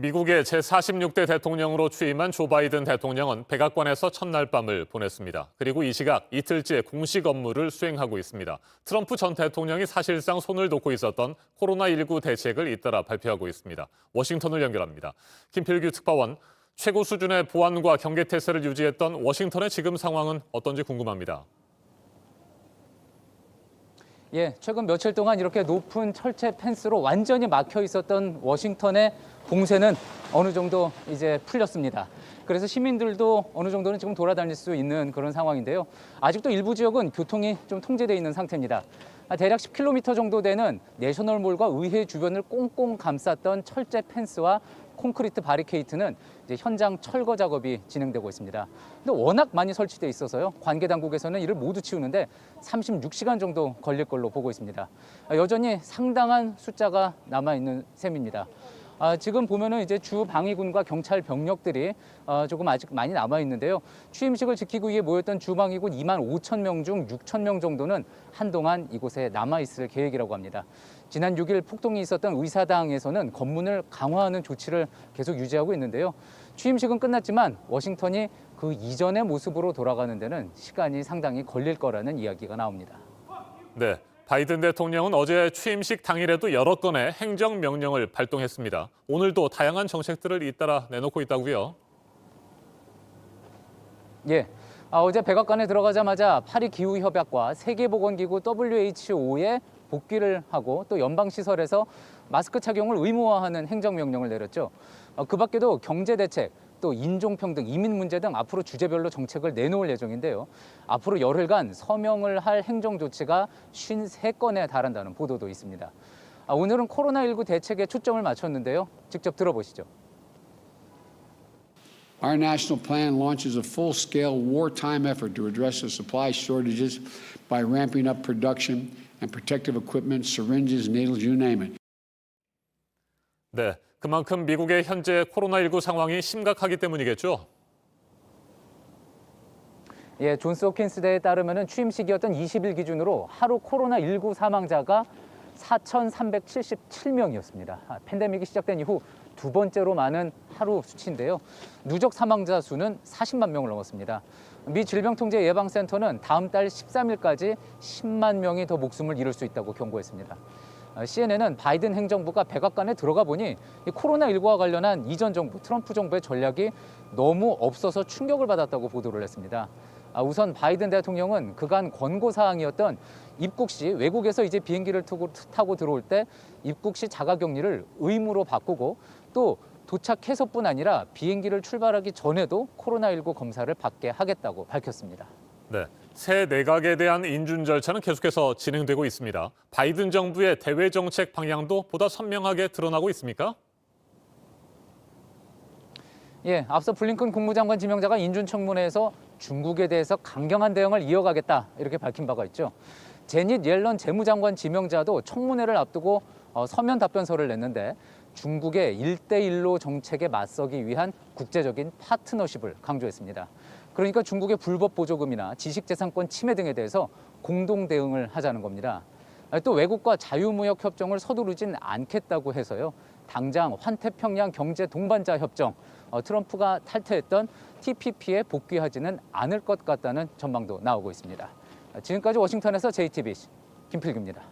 미국의 제46대 대통령으로 취임한 조 바이든 대통령은 백악관에서 첫날 밤을 보냈습니다. 그리고 이 시각 이틀째 공식 업무를 수행하고 있습니다. 트럼프 전 대통령이 사실상 손을 놓고 있었던 코로나19 대책을 잇따라 발표하고 있습니다. 워싱턴을 연결합니다. 김필규 특파원, 최고 수준의 보안과 경계태세를 유지했던 워싱턴의 지금 상황은 어떤지 궁금합니다. 최근 며칠 동안 이렇게 높은 철제 펜스로 완전히 막혀 있었던 워싱턴의 봉쇄는 어느 정도 이제 풀렸습니다. 그래서 시민들도 어느 정도는 지금 돌아다닐 수 있는 그런 상황인데요. 아직도 일부 지역은 교통이 좀 통제돼 있는 상태입니다. 대략 10km 정도 되는 내셔널몰과 의회 주변을 꽁꽁 감쌌던 철제 펜스와 콘크리트 바리케이트는 이제 현장 철거 작업이 진행되고 있습니다. 근데 워낙 많이 설치돼 있어서요. 관계 당국에서는 이를 모두 치우는데 36시간 정도 걸릴 걸로 보고 있습니다. 여전히 상당한 숫자가 남아 있는 셈입니다. 지금 보면은 이제 주 방위군과 경찰 병력들이 조금 아직 많이 남아 있는데요. 취임식을 지키기 위해 모였던 주 방위군 2만 5천 명 중 6천 명 정도는 한동안 이곳에 남아 있을 계획이라고 합니다. 지난 6일 폭동이 있었던 의사당에서는 검문을 강화하는 조치를 계속 유지하고 있는데요. 취임식은 끝났지만 워싱턴이 그 이전의 모습으로 돌아가는 데는 시간이 상당히 걸릴 거라는 이야기가 나옵니다. 네, 바이든 대통령은 어제 취임식 당일에도 여러 건의 행정명령을 발동했습니다. 오늘도 다양한 정책들을 잇따라 내놓고 있다고요? 어제 백악관에 들어가자마자 파리 기후협약과 세계보건기구 WHO에 복귀를 하고 또 연방시설에서 마스크 착용을 의무화하는 행정명령을 내렸죠. 그 밖에도 경제대책, 또 인종평등, 이민 문제 등 앞으로 주제별로 정책을 내놓을 예정인데요. 앞으로 열흘간 서명을 할 행정조치가 53건에 달한다는 보도도 있습니다. 오늘은 코로나19 대책에 초점을 맞췄는데요. 직접 들어보시죠. Our national plan launches a full-scale wartime effort to address the supply shortages by ramping up production and protective equipment, syringes, needles, you name it. 네, 그만큼 미국의 현재 코로나19 상황이 심각하기 때문이겠죠? 존스 홉킨스 대에 따르면 취임식이었던 20일 기준으로 하루 코로나19 사망자가 4,377명이었습니다. 팬데믹이 시작된 이후 두 번째로 많은 하루 수치인데요. 누적 사망자 수는 40만 명을 넘었습니다. 미 질병통제예방센터는 다음 달 13일까지 10만 명이 더 목숨을 잃을 수 있다고 경고했습니다. CNN은 바이든 행정부가 백악관에 들어가 보니 코로나19와 관련한 이전 정부, 트럼프 정부의 전략이 너무 없어서 충격을 받았다고 보도를 했습니다. 우선 바이든 대통령은 그간 권고사항이었던 입국 시 외국에서 이제 비행기를 타고 들어올 때 입국 시 자가격리를 의무로 바꾸고 또 도착해서뿐 아니라 비행기를 출발하기 전에도 코로나19 검사를 받게 하겠다고 밝혔습니다. 네, 새 내각에 대한 인준 절차는 계속해서 진행되고 있습니다. 바이든 정부의 대외 정책 방향도 보다 선명하게 드러나고 있습니까? 앞서 블링컨 국무장관 지명자가 인준청문회에서 중국에 대해서 강경한 대응을 이어가겠다 이렇게 밝힌 바가 있죠. 제닛 옐런 재무장관 지명자도 청문회를 앞두고 서면 답변서를 냈는데 중국의 1대1로 정책에 맞서기 위한 국제적인 파트너십을 강조했습니다. 그러니까 중국의 불법 보조금이나 지식재산권 침해 등에 대해서 공동 대응을 하자는 겁니다. 또 외국과 자유무역 협정을 서두르진 않겠다고 해서요. 당장 환태평양 경제 동반자 협정, 트럼프가 탈퇴했던 TPP에 복귀하지는 않을 것 같다는 전망도 나오고 있습니다. 지금까지 워싱턴에서 JTBC 김필규입니다.